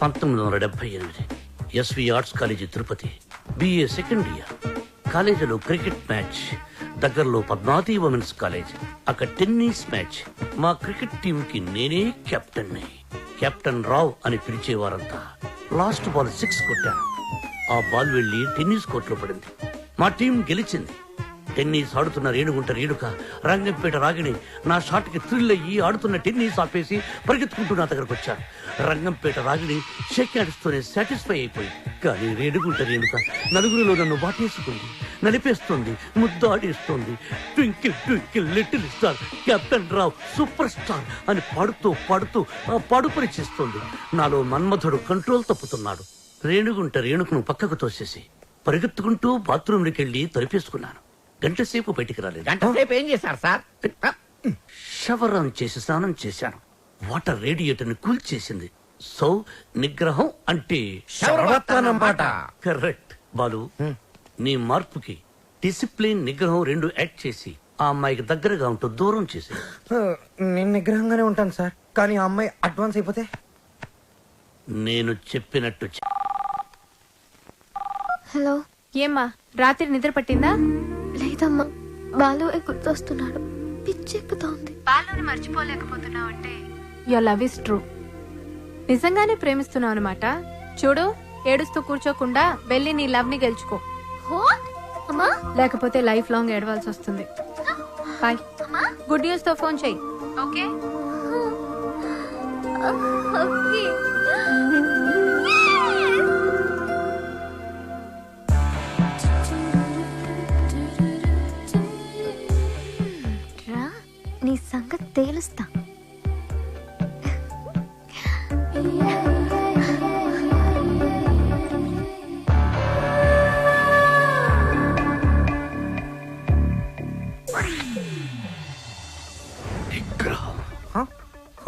1978 SV arts college Tirupati, BA second year. కాలేజీలో cricket match, దగ్గరలో Padmavati women's college, అక్కడ tennis match. మా క్రికెట్ టీం కి నేనే కెప్టెన్ రావ్ అని పిలిచేవారంతా. లాస్ట్ బాల్ 6 కొట్టాను. ఆ బాల్ వెళ్లి టెన్నిస్ కోర్టులో పడింది. మా టీం గెలిచింది. టెన్నిస్ ఆడుతున్న రేణుక రంగంపేట రాగిణి నా షాట్ కి థ్రిల్ అయ్యి ఆడుతున్న టెన్నిస్ ఆపేసి పరిగెత్తుకుంటూ నా దగ్గరకు వచ్చారు. రంగంపేట రాగిణి షేక్ హ్యాండ్స్తోనే సాటిస్ఫై అయిపోయి, కానీ రేణుక నలుగురిలో నన్ను వాటేసుకుంది, నలిపేస్తుంది, ముద్దాడేస్తుంది. Twinkle twinkle little star, captain Rao super star అని పాడుతూ ఆ పాడుపరి చేస్తుంది. నాలో మన్మధుడు కంట్రోల్ తప్పుతున్నాడు. రేణుకును పక్కకు తోసేసి పరిగెత్తుకుంటూ బాత్రూంలోకి వెళ్లి తలిపేసుకున్నాను. గంటసేపు బయటికి రాలేదు. గంటసేపు ఏం చేశారు సార్? షవర్ ఆన్ చేసి స్నానం చేశాను. వాటర్ రేడియేటర్ ని కూల్ చేసింది. సో నిగ్రహం అంటే కరెక్ట్. బాలు, నీ మార్పుకి డిసిప్లిన్, నిగ్రహం 2 యాడ్ చేసి ఆ అమ్మాయికి దగ్గరగా ఉంటూ దూరం చేసి. నేను నిగ్రహంగానే ఉంటాను సార్, కానీ ఆ అమ్మాయి అడ్వాన్స్ అయిపోతే నేను చెప్పినట్టు హలో. ఏమ్మా, రాత్రి నిద్ర పట్టిందా? లేదమ్మా, బాలు గుర్తొస్తున్నాడు, పిచ్చెక్కుతోంది. బాలుని మర్చిపోలేకపోతున్నావు అంటే యువర్ లవ్ ఇస్ ట్రూ. నిజంగానే ప్రేమిస్తున్నావు అనమాట. చూడు, ఏడుస్తూ కూర్చోకుండా వెళ్ళి నీ లవ్ ని గెలుచుకో. అమ్మా, లేకపోతే లైఫ్ లాంగ్ ఏడవాల్సి వస్తుంది. బాయ్. గుడ్ న్యూస్ తో ఫోన్ చెయ్యి. ఓకే? నీ సంగతి తేలుస్తా.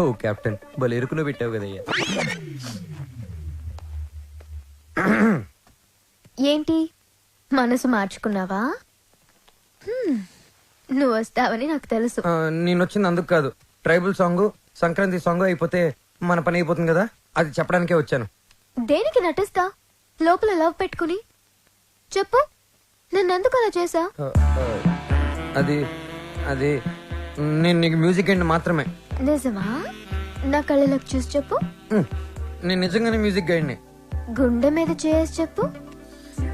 ఓ కెప్టెన్, భలే ఎరుకులో పెట్టావు కదయ్యా. ఏంటి, మనసు మార్చుకున్నావా? నువ్వు వస్తావని నాకు తెలుసు. నేను వచ్చింది అందుకు కాదు. ట్రైబల్ సాంగ్, సంక్రాంతి సాంగ్ అయిపోతే మన పని అయిపోతుంది కదా, అది చెప్పడానికే వచ్చాను. దేనికి నటిస్తా లోపల లవ్ పెట్టుకుని? చెప్పు, నన్నెందుకు అలా చేసా? అది అది నేను నీకు మ్యూజిక్ గైడ్ మాత్రమే. నిజమా? నా కళ్ళలోకి చూసి చెప్పు. నేను నిజంగానే మ్యూజిక్ గైడ్ని. గుండె మీద చేసి చెప్పు.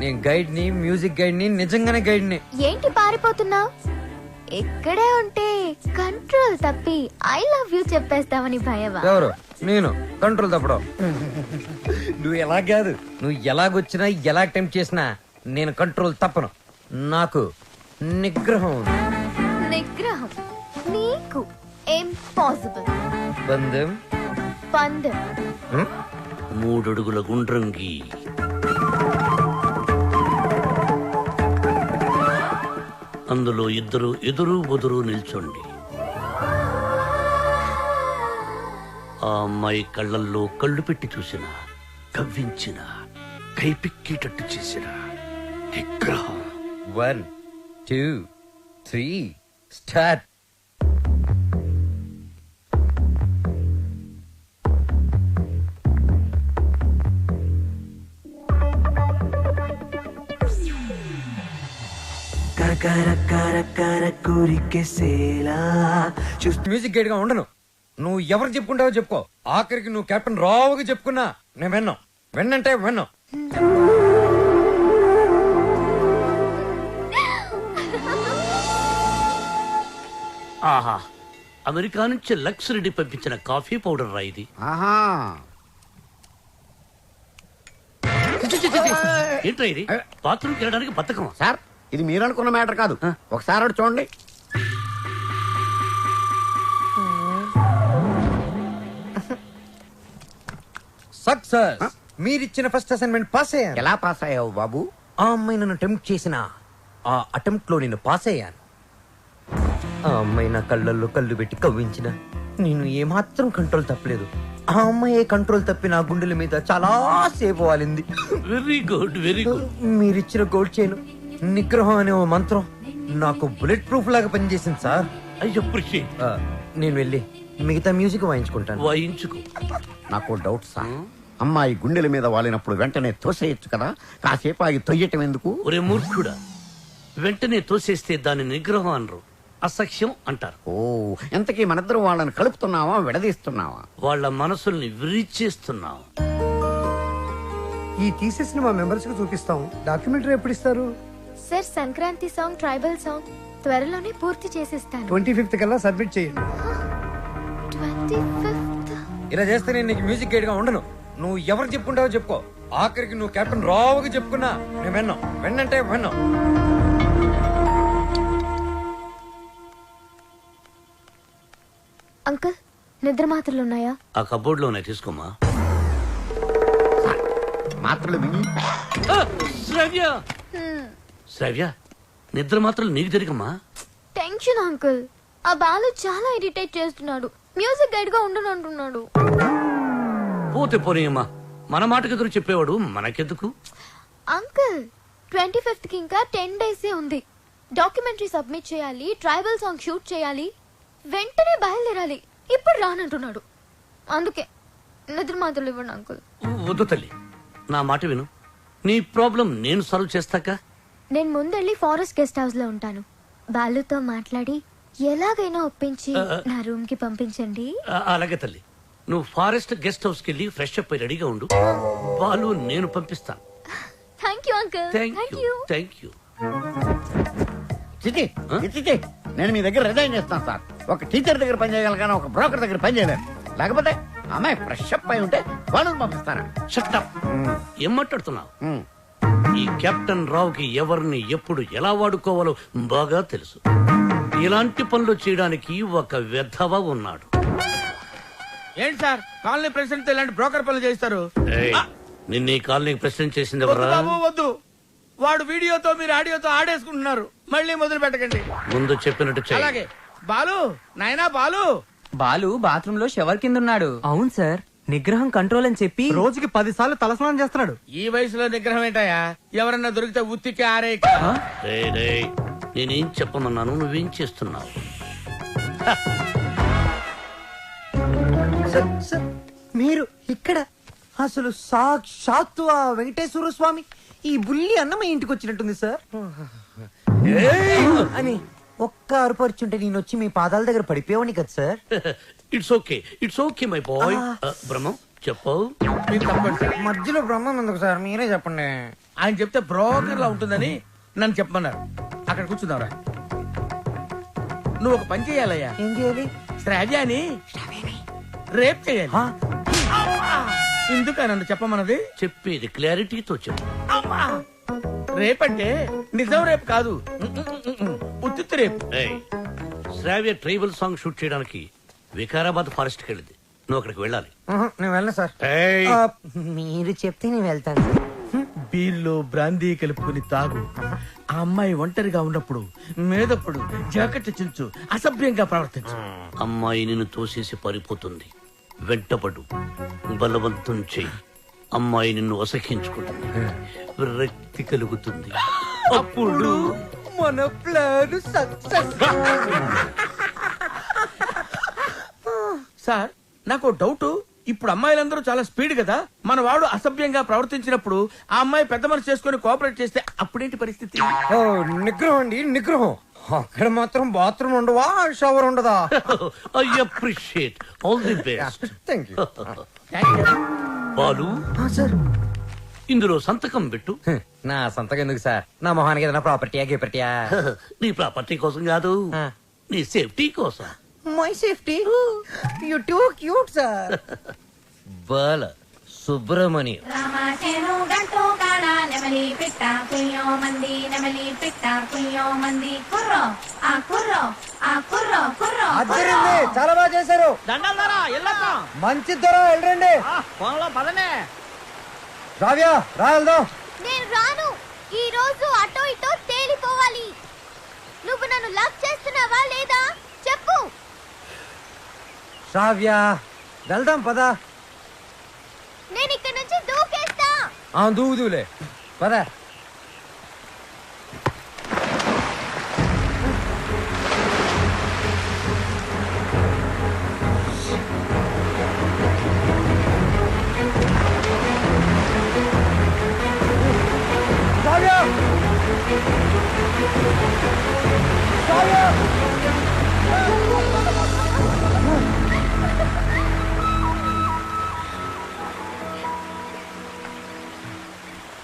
నేను గైడ్ ని, మ్యూజిక్ గైడ్ ని, నిజంగానే గైడ్ ని. ఏంటి పారిపోతున్నావు? ఇక్కడే ఉంటే కంట్రోల్ తప్పి ఐ లవ్ యూ చెప్పేస్తావని భయమా? ఎవరు? నేను కంట్రోల్ తప్పడం. నువ్వు ఎలా కాదు, నువ్వు ఎలాగొచ్చినా ఎలా అటెంప్ట్ చేసినా నేను కంట్రోల్ తప్పను. నాకు నిగ్రహం ఉంది. నిగ్రహం నీకు ఇంపాసిబుల్. బంధం పందెం 3 అడుగుల గుండ్రంగి. అందులో ఇద్దరు ఎదురు బొదురు నిల్చోండి. ఆ అమ్మాయి కళ్ళల్లో కళ్ళు పెట్టి చూసిన, కవ్వించిన, కైపిక్కేటట్టు చేసిన నిగ్రహం. 1 2 3 స్టార్ట్. మ్యూజిక్ గైడ్ గా ఉండను. నువ్వు ఎవరు చెప్పుకుంటావో చెప్పుకో. ఆఖరికి నువ్వు కెప్టెన్ రావుగా చెప్పుకున్నా నేను విన్నంటే విన్ను. ఆహా, అమెరికా నుంచి లక్స్ రెడ్డి పంపించిన కాఫీ పౌడర్ రా ఇది. ఏంట్రా ఇది? బాత్రూమ్కి వెళ్ళడానికి బతకం సార్. ఇది మీరు అనుకున్న మ్యాటర్ కాదు, ఒకసారి అటు చూడండి. సక్సెస్. మీరిచ్చిన ఫస్ట్ అసైన్మెంట్ పాస్ అయ్యాను. ఎలా పాస్ అయ్యావు బాబు? ఆ అమ్మాయి నన్ను అటెంప్ట్ చేసిన ఆ అటెంప్ట్ లో నేను పాస్ అయ్యాను. ఆ అమ్మాయి నా కళ్ళల్లో కళ్ళు పెట్టి కవ్వించిన నేను ఏమాత్రం కంట్రోల్ తప్పలేదు. ఆ అమ్మాయి కంట్రోల్ తప్పి నా గుండెల మీద చాలా సేపు వాలింది. Very good, very good. మీరిచ్చిన గోల్డ్ చైన్, నిగ్రహం అనే ఓ మంత్రం నాకు బుల్లెట్ ప్రూఫ్ లాగా పనిచేసింది సార్. I appreciate. నేను వెళ్ళి మిగతా మ్యూజిక్ వాయించుకుంటాను. వాయించుకో. నాకు డౌట్ సార్. అమ్మాయి గుండెల మీద వాలినప్పుడు వెంటనే తోసేయచ్చు కదా, కాసేపు ఆగి తొయ్యటం ఎందుకు? ఒరే మూర్ఖుడా, వెంటనే తోసేస్తే దాని నిగ్రహం అనరు, అసఖ్యం అంటారు. ఓ, ఎంతకీ మనిద్దరం వాళ్ళని కలుపుతున్నావా విడదీస్తున్నావా? వాళ్ళ మనసుల్ని విరిచేస్తున్నాం. ఈ థీసిస్ ని మా మెంబర్స్ కి చూపిస్తాం. డాక్యుమెంటరీ ఎప్పుడు ఇస్తారు? Sir Sankranti song tribal song త్వరలోనే పూర్తి చేసిస్తాను. 25th కల్లా సబ్మిట్ చేయండి. 25th? ఇలా చేస్తే నేను నీకు మ్యూజిక్ గైడ్ గా ఉండను. నువ్వు ఎవరు చెప్పుకుంటావో చెప్పుకో. ఆఖరికి నువ్వు కెప్టెన్ రావుగా చెప్పుకున్నా నేను వెన్నంటే విన్నాం. అంకుల్, నిద్ర మాత్రలు ఉన్నాయా? ఆ కబోర్డ్ లో ఉన్నాయి, తీసుకోమా. మాత్రలు మింగి శ్రావ్య, శ్రావ్య, నిద్ర మాత్రం నీకు జరిగమ్మా. Tension uncle. ఆ బాలు చాలా ఇరిటేట్ చేస్తున్నాడు. మ్యూజిక్ గైడ్ గా ఉండను అంటున్నాడు. పోతే పోనీయమ్మా, మన మాటకు ఎదురు చెప్పేవాడు మనకెందుకు? అంకుల్, 25th కి ఇంకా 10 days ఉంది. డాక్యుమెంటరీ సబ్మిట్ చేయాలి, ట్రైబల్ సాంగ్ షూట్ చేయాలి, వెంటనే బయలుదేరాలి. ఇప్పుడు రానంటున్నాడు. అందుకే నిద్ర మాత్రలు ఇవ్వండి అంకుల్. వద్దు తల్లి, నా మాట విను. నీ ప్రాబ్లం నేను సాల్వ్ చేస్తాక. నేను ముందెళ్ళి ఫారెస్ట్ గెస్ట్ హౌస్ లో ఉంటాను. బాలుతో మాట్లాడి ఎలాగైనా ఒప్పించి నా రూమ్ కి పంపించండి. అలాగే తల్లి, నువ్వు ఫారెస్ట్ గెస్ట్ హౌస్ కెళ్ళి ఫ్రెష్ అప్ అయి రెడీగా ఉండు. బాలు నేను పంపిస్తాను. Thank you uncle. Thank you, thank you. చిచి, చిచి, నేను మీ దగ్గర రిజైన్ చేస్తాను సార్. ఒక టీచర్ దగ్గర పని చేయగలను కానీ ఒక బ్రోకర్ దగ్గర పని చేయలేను. లేకపోతే అమ్మాయి ఫ్రెష్ అప్ అయి ఉంటే వాళ్ళని పంపిస్తారా? Shut up. ఏం మాట్లాడుతున్నావు? ఈ కెప్టెన్ రావుకి ఎవరిని ఎప్పుడు ఎలా వాడుకోవాలో బాగా తెలుసు. ఇలాంటి పనులు చేయడానికి ఒక వెధవ ఉన్నాడు. ఏంటి సార్, కాలనీ ప్రెసిడెంట్ ఇలాంటి బ్రోకర్ పనులు చేస్తారు? ఏయ్, నిన్న ఈ కాలనీకి ప్రశ్న చేసింది వద్దు ఎవరా? బాబు, వద్దు. వాడు వీడియోతో మీరు ఆడియోతో ఆడేసుకుంటున్నారు. మళ్ళీ మొదలు పెట్టకండి. ముందు చెప్పినట్టు చెయ్యి. అలాగే. బాలు, నాయనా బాలు. బాలు బాత్రూమ్ లో షవర్ కింద ఉన్నాడు. అవును సార్, నిగ్రహం కంట్రోల్ అని చెప్పి రోజుకి 10 సార్లు తలస్నానం చేస్తున్నాడు. ఈ వయసులో నిగ్రహం ఏంటయ్యా? ఎవరన్నా దొరికితే ఉత్తికి ఆరే. రేయ్, రేయ్, నేనేం చెప్పమన్నాను, నువ్వేం చేస్తున్నావు? సార్, మీరు ఇక్కడ అసలు సాక్షాత్తు ఆ వెంకటేశ్వర స్వామి ఈ బుల్లి అన్నమయ్య ఇంటికి వచ్చినట్టుంది సార్. అని ఒక్క అరుపరుచుంటే నేను వచ్చి మీ పాదాల దగ్గర పడిపోయావని కదా sir. It's okay, it's okay my boy. Brahmam చెప్పు. మీరు తప్పండి సార్. మధ్యలో బ్రహ్మం ఎందుకు సార్, మీరే చెప్పండి. ఆయన చెప్తే బ్రోకర్ లా ఉంటుందని నన్ను చెప్పమన్నారు. అక్కడ కూర్చున్నావురా. నువ్వు ఒక పని చేయాలయ్యా. ఏం చేయాలి? శ్రావ్యాని రేప్ చేయాలి. ఎందుకు నన్ను చెప్పమన్నది? చెప్పేది క్లారిటీతో చెప్పు. రేప్ అంటే నిజం రేపు కాదు, ఉత్తిత్తు రేపు. ఏయ్, శ్రావ్య ట్రైబల్ సాంగ్ షూట్ చేయడానికి వికారాబాద్ ఫారెస్ట్ కి వెళ్ళింది. నువ్వు అక్కడికి వెళ్ళాలి. నేను వెళ్ళను సార్. ఏయ్, మీరు చెప్తే నేను వెళ్తాను. బీర్లో బ్రాందీ కలుపుకుని తాగు. ఆ అమ్మాయి ఒంటరిగా ఉన్నప్పుడు మేదప్పుడు జాకెట్ చించు, అసభ్యంగా ప్రవర్తించు. అమ్మాయి నిన్ను తోసేసి పారిపోతుంది. వెంటపడు, బలవంతం చెయ్యి. అమ్మాయి నిన్ను అసహించుకుంటుంది, విరక్తి కలుగుతుంది. అప్పుడు మన ప్లాన్ సక్సెస్. సార్, నాకు డౌట్. ఇప్పుడు అమ్మాయిలందరూ చాలా స్పీడ్ కదా. మన వాడు అసభ్యంగా ప్రవర్తించినప్పుడు ఆ అమ్మాయి పెద్ద మనసు చేసుకుని కోఆపరేట్ చేస్తే అప్పుడేంటి పరిస్థితి? ఓ, నిగ్రహం అండి, నిగ్రహం. అక్కడ మాత్రం బాత్రూమ్ ఉండవా, షవర్ ఉండదా? I appreciate, all the best. Thank you Balu, sir. ఇందులో సంతకం పెట్టు. నా సంతకం ఎందుకు సార్? నా మొహానికి ఏదైనా ప్రాపర్టీయా గిపర్టీయా? నీ ప్రాపర్టీ కోసం కాదు, నీ సేఫ్టీ కోసం. My safety. You too cute sir. Bala Subramanyam. రామాచేను గంటూ కాడ నెమలి పిట్ట కుయ్యో మంది, నెమలి పిట్ట కుయ్యో మంది. కుర్రో ఆ కుర్రో ఆ కుర్రో కుర్రో. అద్దరింది, చాలా బాగా చేశారు. దండాలారా, ఎల్లొద్దాం. మంచి ధర వెళ్ళండి. పొలంలో పదనే. రావ్యా, రా వెళ్దాం. నేను రాను. ఈ రోజు అటో ఇటో తేలిపోవాలి. నువ్వు నన్ను లవ్ చేస్తున్నావా లేదా చెప్పు. రావ్యా, వెళ్దాం పద. నేను ఇక్కడ నుంచి దూకేస్తా. దూదులే పద.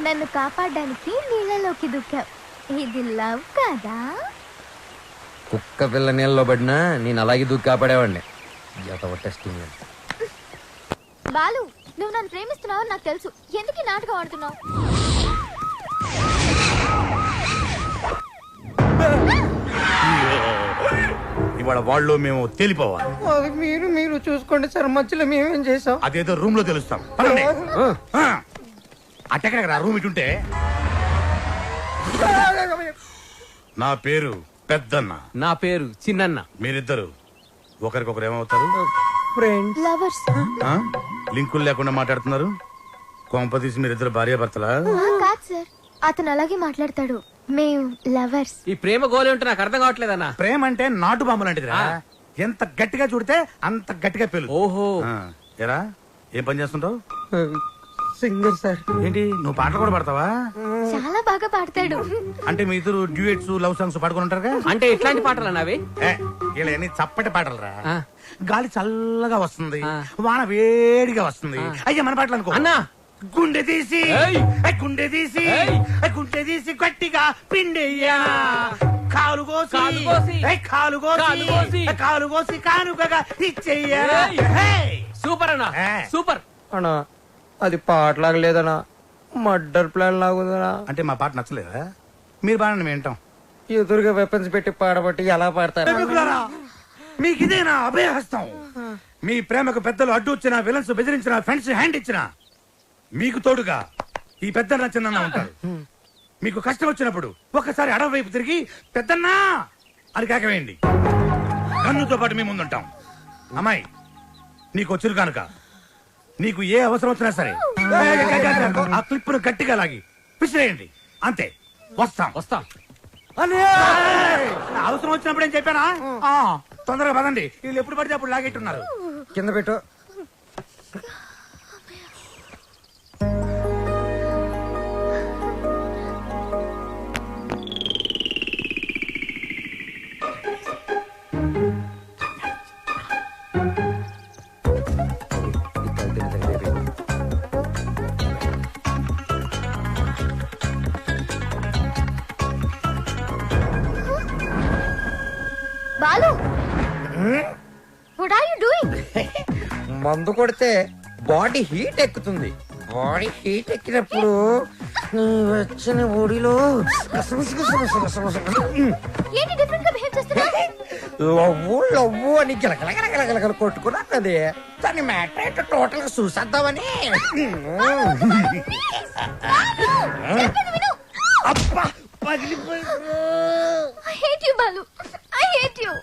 నన్ను కాపాడడానికి నీళ్ళలోకి దూకావు. ఇది లవ్ కదా? కుక్క పిల్ల నీళ్ళలో పడినా నేను అలాగే దూకి కాపాడేవాడిని. టెస్టింగ్ బాలు, నువ్వు నన్ను ప్రేమిస్తున్నావు నాకు తెలుసు. ఎందుకు ఈ నాటకం ఆడుతున్నావు? ఇవాళ వాళ్ళు మేము తేలిపోవాలి. మీరు చూసుకోండి సార్, మధ్యలో మేమేం చేసాం? అదేదో రూమ్ లో తెలుస్తాం. అట్టెక్కడ రూమ్ ఇటుంటే. నా పేరు పెద్దన్న. నా పేరు చిన్నన్న. మీరిద్దరు ఒకరికొకరు ఏమవుతారు? లవర్స్. లింకులు లేకుండా మాట్లాడుతున్నారు. కొంపదీసి మీరిద్దరు భార్యాభర్తలా? కాదు సార్, అతను అలాగే మాట్లాడతాడు. మేము లవర్స్. ఈ ప్రేమ గోలే ఉంటే నాకు అర్థం కావట్లేదన్నా. ప్రేమ అంటే నాటు బాంబు లాంటిదిరా. ఎంత గట్టిగా చూడితే అంత గట్టిగా పేలు. ఓహో. ఎరా ఏం పని చేస్తుంటావు? Singer sir. ఏంటి నువ్వు పాటలు కూడా పాడతావా? చాలా బాగా పాడతాడు. అంటే మీ ఇద్దరు డ్యూయట్స్ లవ్ సాంగ్స్ పాడుకుని ఉంటారుగా? అంటే ఎట్లాంటి పాటలు అవి? వీళ్ళని చప్పటి పాటలు రా. ఆ. గాలి చల్లగా వస్తుంది, ఆ. వాన వేడిగా వస్తుంది. అయ్యా మన పాటలు అనుకో. అన్నా, గుండె తీసి ఏయ్! గుండె తీసి ఏయ్! గుండె తీసి గట్టిగా పిండెయ్యా. కాలు కోసి కాలు కోసి, కాలు కాలు కోసి, కోసి కాలు కోసి కానుకగా ఇచ్చెయ్యా. ఏయ్! హేయ్! సూపర్ అన్నా, ఏ. సూపర్. అన్నా అది పాటలాగా లేదనా, మర్డర్ ప్లాన్ లాగుందనా. అంటే మా పాట నచ్చలేదా? మీరు బాగా మేము వింటాం. ఎదురుగా వెపన్స్ పెట్టి పాడబట్టి ఎలా పాడతారు? ప్రేమికులారా, మీకు ఇదేనా అభయహస్తం? మీ ప్రేమకు పెద్దలు అడ్డు వచ్చినా, విలన్స్ బెదిరించిన, ఫ్రెండ్స్ హ్యాండ్ ఇచ్చినా మీకు తోడుగా ఈ పెద్దన్న చిన్న ఉంటారు. మీకు కష్టం వచ్చినప్పుడు ఒక్కసారి అడవి వైపు తిరిగి పెద్దన్నా అని కేకవేయండి. కన్నుతో పాటు మేము ముందుంటాం. అమ్మాయి నీకు వచ్చిరు కనుక నీకు ఏ అవసరం వచ్చినా సరే ఆ క్లిప్పును గట్టిగా లాగి విసిరేయండి. అంతే. వస్తాం వస్తాం. అవసరం వచ్చినప్పుడు ఏం చెప్పానా? తొందరగా పదండి. వీళ్ళు ఎప్పుడు పడితే అప్పుడు లాగెట్టున్నారు. కింద పెట్టు. Balu, what are you doing? మందు కొడితే బాడీ హీట్ ఎక్కుతుంది. బాడీ హీట్ ఎక్కినప్పుడు నీ వచ్చిన ఒడిలో ఏంటి డిఫరెంట్ గా బిహేవ్ చేస్తున్నావు? లవ్వు లవ్వు అని గిలగలగలగలగల కొట్టుకున్నది. దాని మ్యాటర్ ఏంటో టోటల్ గా చూసేద్దామని. అబ్బా I hate you, Balu. I hate you.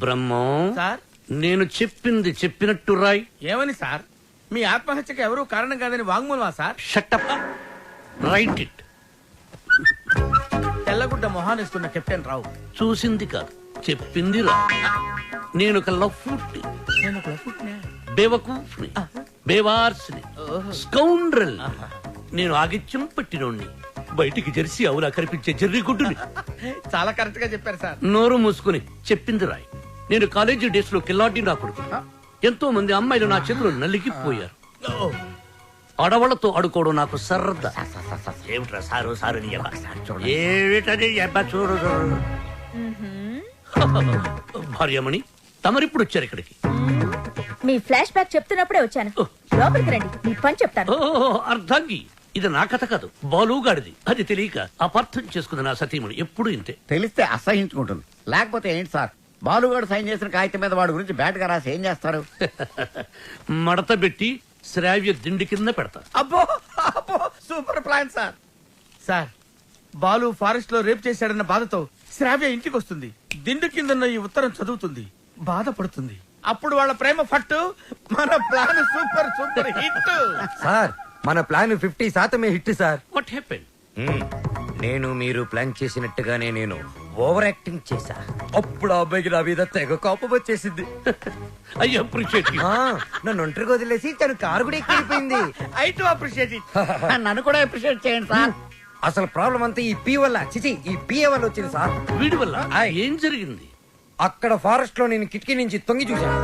Brahmam, sir నేను చెప్పింది చెప్పినట్టు రాయ్. ఏమని సార్? మీ ఆత్మహత్యకి ఎవరూ కారణం కాదని వాంగ్మూలమా సార్? Shut up, right it. తెల్లగుడ్డ మొహానేసుకున్న కెప్టెన్ రావు చూసింది కాదు చెప్పింది రా. నేను ఒక లఫ్ట్, నేను ఒక లఫ్ట్నే. బేవకూఫ్ని, బేవార్స్ని, స్కౌండ్రల్. నేను ఆగిత్యం పట్టినోణ్ణి, బయటికి జెర్సీ అవులా కనిపించే జెర్రీ గుడ్డుని. చాలా కరెక్ట్ గా చెప్పారు సార్. నోరు మూసుకుని చెప్పింది రాయ్. నేను కాలేజీ డేస్ లో కిల్లాడి నా కొడుకు. ఎంతో మంది అమ్మాయిలు నా చేతిలో నలిగిపోయారు. ఆడవాళ్లతో ఆడుకోవడం నాకు సరదా. ఏమిట్రా సారు సారు నీ యవ్వ? ఏమిటది యవ్వ చూడు చూడు. భార్యమణి, తమరిప్పుడు వచ్చారు ఇక్కడికి. మీ ఫ్లాష్ బ్యాక్ చెప్తున్నప్పుడే వచ్చాను. లోపలికి రండి, మీ పని చెప్తాను. ఓ అర్ధాంగి, ఇది నా కథ కాదు, బాలుగాడిది. అది తెలియక అపార్థం చేసుకుంది నా సతీమణి. ఎప్పుడు ఇంతే. తెలిస్తే అసహించుకుంటుంది. లేకపోతే ఏంటి సార్, బాలుగాడు సైన్ చేసిన కాగితం మీద వాడి గురించి బ్యాట్ గా రాసి ఏం చేస్తారు? మడత పెట్టి శ్రావ్య దిండి కింద పెడతా. అబ్బో అబ్బో, super plan sir. Sir, Balu forest లో రేప్ చేశాడన్న బాధతో శ్రావ్య ఇంటికి వస్తుంది. దిండు కిందన్న ఈ ఉత్తరం చదువుతుంది, బాధపడుతుంది. అప్పుడు వాళ్ళ ప్రేమ ఫట్టు. మన plan super super hit. Sir, మన plan 50% hit sir. What happen? నేను మీరు ప్లాన్ చేసినట్టుగానే నేను ఓవర్ యాక్టింగ్ చేశా. అప్పుడు ఆ అబ్బాయికి నా మీద తెగ కోపం వచ్చేసింది. I appreciate you. నన్ను ఒంటరిగా వదిలేసి తను కారు కూడా ఎక్కిపోయింది. I too appreciate it. నన్ను కూడా అప్రిషియేట్ చేయండి సార్. అసలు ప్రాబ్లం అంతా ఈ పి వల్ల, చిచి ఈ పిఏ వల్ల వచ్చింది సార్. వీడి వల్ల ఏం జరిగింది? అక్కడ ఫారెస్ట్ లో నేను కిటికీ నుంచి తొంగి చూశాను.